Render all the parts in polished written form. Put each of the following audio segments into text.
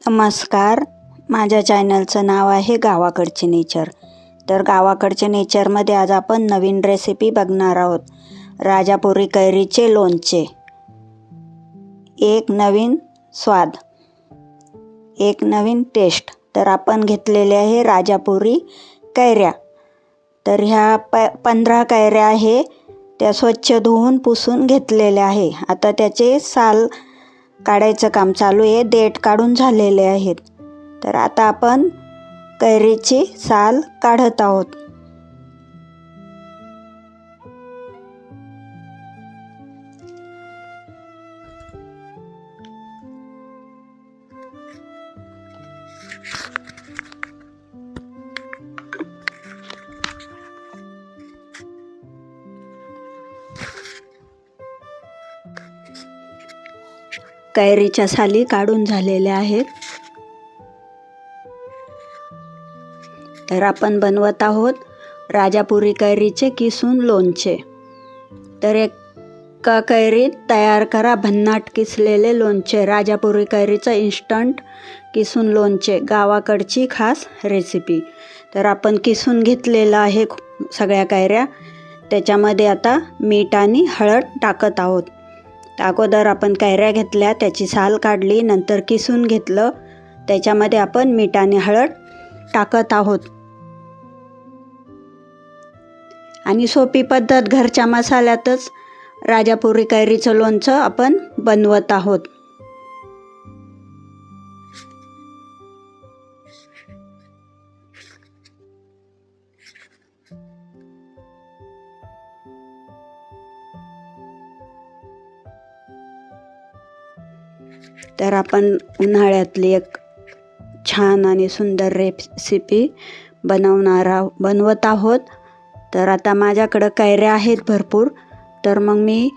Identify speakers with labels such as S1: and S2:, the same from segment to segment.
S1: नमस्कार. माझ्या चॅनलचं नाव आहे गावाकडचे नेचर. तर गावाकडचे नेचरमध्ये आज आपण नवीन रेसिपी बघणार आहोत. राजापुरी कैरीचे लोणचे. एक नवीन स्वाद, एक नवीन टेस्ट. तर आपण घेतलेले आहे राजापुरी कैऱ्या. तर ह्या 15 कैऱ्या आहे, त्या स्वच्छ धुवून पुसून घेतलेल्या आहे. आता त्याचे साल काढायचं काम चालू आहे. देठ काढून झालेले आहेत. तर आता आपण कैरीची साल काढत आहोत. कैरीच्या साली काढून झालेल्या आहेत. तर आपण बनवत आहोत राजापुरी कैरीचे किसून लोणचे. तर एका कैरीत तयार करा भन्नाट किसलेले लोणचे. राजापुरी कैरीचं इन्स्टंट किसून लोणचे, गावाकडची खास रेसिपी. तर आपण किसून किसलेलं आहे सगळ्या कैऱ्या. त्याच्यामध्ये आता मीठ आणि हळद टाकत आहोत. अगोदर आपण कैऱ्या घेतल्या, त्याची साल काढली, नंतर किसून घेतलं. त्याच्यामध्ये आपण मीठ आणि हळद टाकत आहोत. आणि सोपी पद्धत, घरच्या मसाल्यातच राजापुरी कैरीचं लोणचं आपण बनवत आहोत. तर आपण उन्हाळ्यातली एक छान आणि सुंदर रेसिपी बनवत आहोत. तर आता माझ्याकडं कैऱ्या आहेत भरपूर. तर मग मी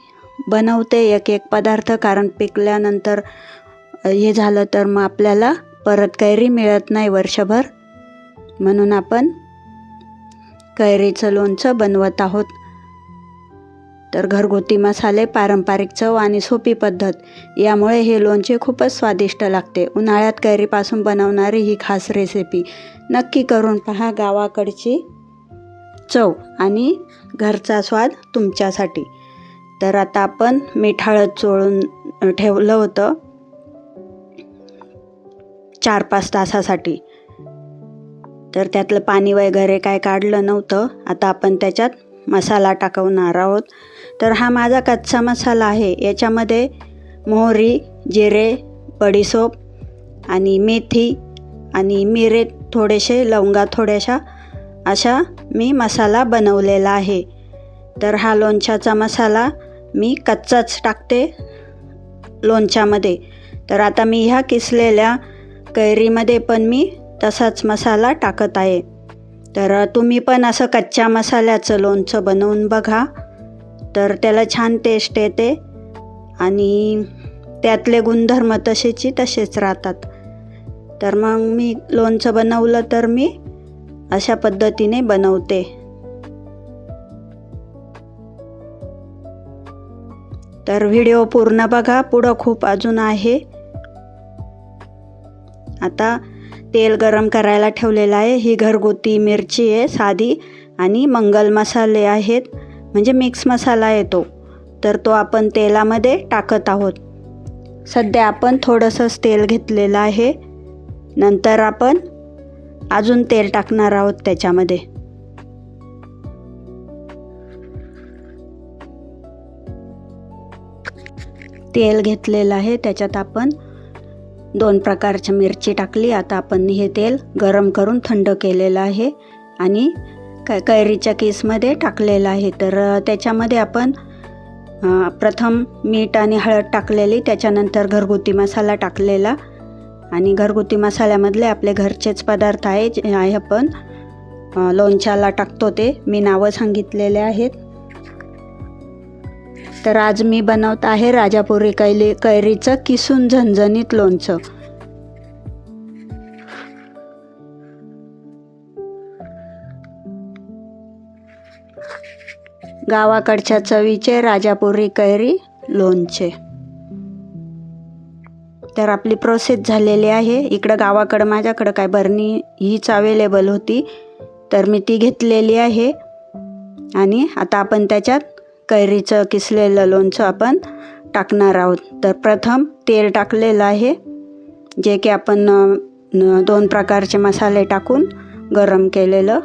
S1: बनवते एक एक पदार्थ, कारण पिकल्यानंतर हे झालं तर मग आपल्याला परत कैरी मिळत नाही वर्षभर. म्हणून आपण कैरीचं लोणचं बनवत आहोत. तर घरगुती मसाले, पारंपरिक चव आणि सोपी पद्धत यामुळे हे लोणचे खूपच स्वादिष्ट लागते. उन्हाळ्यात कैरीपासून बनवणारी ही खास रेसिपी नक्की करून पहा. गावाकडची चव आणि घरचा स्वाद तुमच्यासाठी. तर आता आपण मीठ हळद चोळून ठेवलं होतं 4-5 तासासाठी. तर त्यातलं पाणी वगैरे काय काढलं नव्हतं. आता आपण त्याच्यात मसाला टाकवणार आहोत. तर हा माझा कच्चा मसाला आहे. याच्यामध्ये मोहरी, जिरे, बडीशोप आणि मेथी आणि मिरे थोडेसे, लवंगा थोड्याशा, अशा मी मसाला बनवलेला आहे. तर हा लोणच्याचा मसाला मी कच्चाच टाकते लोणच्यामध्ये. तर आता मी ह्या किसलेल्या कैरीमध्ये पण मी तसाच मसाला टाकत आहे. तर तुम्ही पण असं कच्च्या मसाल्याचं लोणचं बनवून बघा. तर त्याला छान टेस्ट येते आणि त्यातले गुणधर्म तसेच राहतात. तर मग मी लोणचं बनवलं तर मी अशा पद्धतीने बनवते. तर व्हिडिओ पूर्ण बघा, पुढं खूप अजून आहे. आता तेल गरम करायला ठेवलेलं आहे. ही घरगुती मिरची आहे साधी, आणि मंगल मसाले आहेत, म्हणजे मिक्स मसाला आहे तो. तर तो आपण तेलामध्ये टाकत आहोत. सध्या आपण थोडंसंच तेल घेतलेलं आहे. नंतर आपण अजून तेल टाकणार आहोत त्याच्यामध्ये. तेल घेतलेलं आहे, त्याच्यात आपण 2 प्रकारची मिरची टाकली. आता आपण हे तेल गरम करून थंड केलेलं आहे आणि कैरीच्या किसमध्ये टाकलेलं आहे. तर त्याच्यामध्ये आपण प्रथम मीठ आणि हळद टाकलेली, त्याच्यानंतर घरगुती मसाला टाकलेला. आणि घरगुती मसाल्यामधले आपले घरचेच पदार्थ आहे, जे आहे आपण लोणच्याला टाकतो ते मी नावं सांगितलेले आहेत. तर आज मी बनवत आहे राजापुरी कैरीचं किसून झणझणीत लोणचं. गावाकडच्या चवीचे राजापुरी कैरी लोणचे. तर आपली प्रोसेस झालेली आहे. इकडं गावाकडं माझ्याकडं काय बरणी हीच अवेलेबल होती, तर मी ती घेतलेली आहे. आणि आता आपण त्याच्यात कैरीचं किसलेलं लोणचं आपण टाकणार आहोत. तर प्रथम तेल टाकलेलं आहे, जे की आपण 2 प्रकारचे मसाले टाकून गरम केलेलं.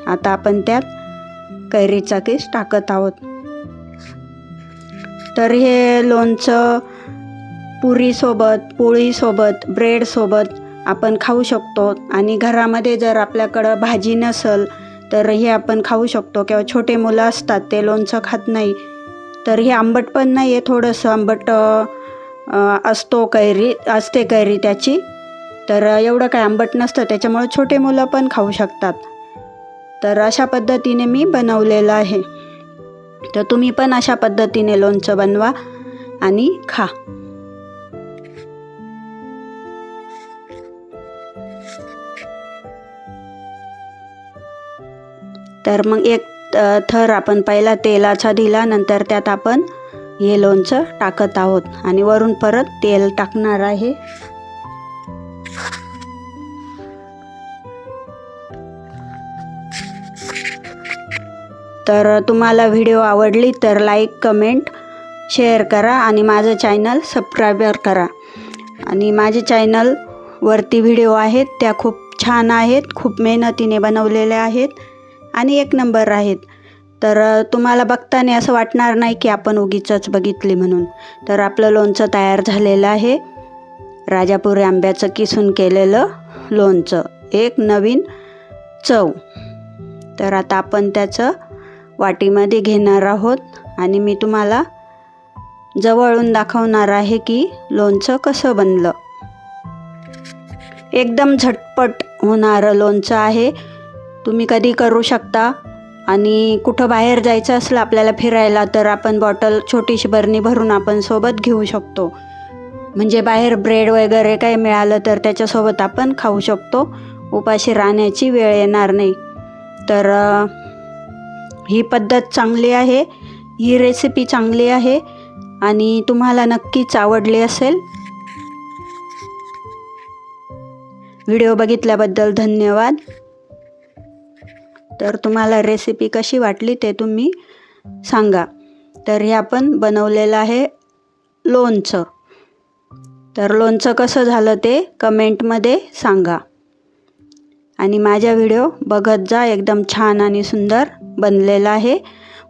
S1: आता आपण त्यात कैरीचा किस टाकत आहोत. तर हे लोणचं पुरीसोबत, पोळीसोबत, ब्रेडसोबत आपण खाऊ शकतो. आणि घरामध्ये जर आपल्याकडं भाजी नसेल तर हे आपण खाऊ शकतो. किंवा छोटे मुलं असतात, ते लोणचं खात नाही, तर हे आंबट पण नाही आहे, थोडंसं आंबट असते कैरी त्याची, तर एवढं काय आंबट नसतं, त्याच्यामुळे छोटे मुलं पण खाऊ शकतात. तर अशा पद्धतीने मी बनवलेलं आहे. तर तुम्ही पण अशा पद्धतीने लोणचं बनवा आणि खा. तर मग एक थर आपण पहिला तेलाचा दिला, नंतर त्यात आपण हे लोणचं टाकत आहोत आणि वरून परत तेल टाकणार आहे. तर तुम्हाला व्हिडिओ आवडली तर लाईक, कमेंट, शेअर करा आणि माझं चॅनल सबस्क्राईबर करा. आणि माझे चॅनलवरती व्हिडिओ आहेत, त्या खूप छान आहेत, खूप मेहनतीने बनवलेल्या आहेत आणि 1 नंबर आहेत. तर तुम्हाला बघताना असं वाटणार नाही की आपण उगीचच बघितली म्हणून. तर आपलं लोणचं तयार झालेलं आहे. राजापुरी आंब्याचं किसून केलेलं लोणचं, एक नवीन चव. तर आता आपण त्याचं वाटीमध्ये घेणार आहोत आणि मी तुम्हाला जवळून दाखवणार आहे की लोणचं कसं बनलं. एकदम झटपट होणारं लोणचं आहे. तुम्ही कधी करू शकता. आणि कुठं बाहेर जायचं असलं आपल्याला फिरायला, तर आपण बॉटल छोटीशी बरणी भरून आपण सोबत घेऊ शकतो. म्हणजे बाहेर ब्रेड वगैरे काही मिळालं तर त्याच्यासोबत आपण खाऊ शकतो. उपाशी राहण्याची वेळ येणार नाही. तर ही पद्धत चांगली आहे, ही रेसिपी चांगली आहे आणि तुम्हाला नक्कीच आवडली असेल. व्हिडिओ बघितल्याबद्दल धन्यवाद. तर तुम्हाला रेसिपी कशी वाटली ते तुम्ही सांगा. तर हे आपण बनवलेलं आहे लोणचं. तर लोणचं कसं झालं ते कमेंटमध्ये सांगा. आणि माझा व्हिडिओ बघत जा, एकदम छान आणि सुंदर बनलेला आहे.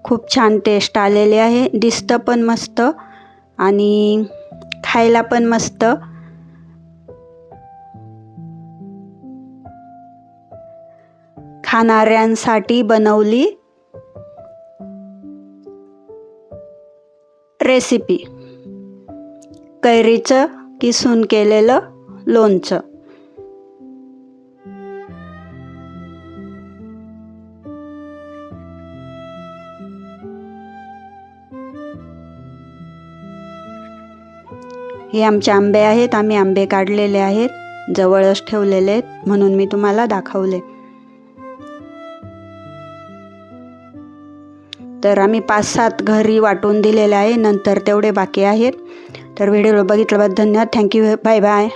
S1: खूप छान टेस्ट आलेली आहे, दिसतं पण मस्त आणि खायला पण मस्त. खाणाऱ्यांसाठी बनवली रेसिपी, कैरीचं किसून केलेलं लोणचं. हे आमचे आंबे आहेत, आम्ही आंबे काढलेले आहेत, जवळच ठेवलेले आहेत म्हणून मी तुम्हाला दाखवले. तर आम्ही 5-7 घरी वाटून दिलेले आहे, नंतर तेवढे बाकी आहेत. तर व्हिडिओ बघितल्याबद्दल धन्यवाद. थँक्यू. Bye bye.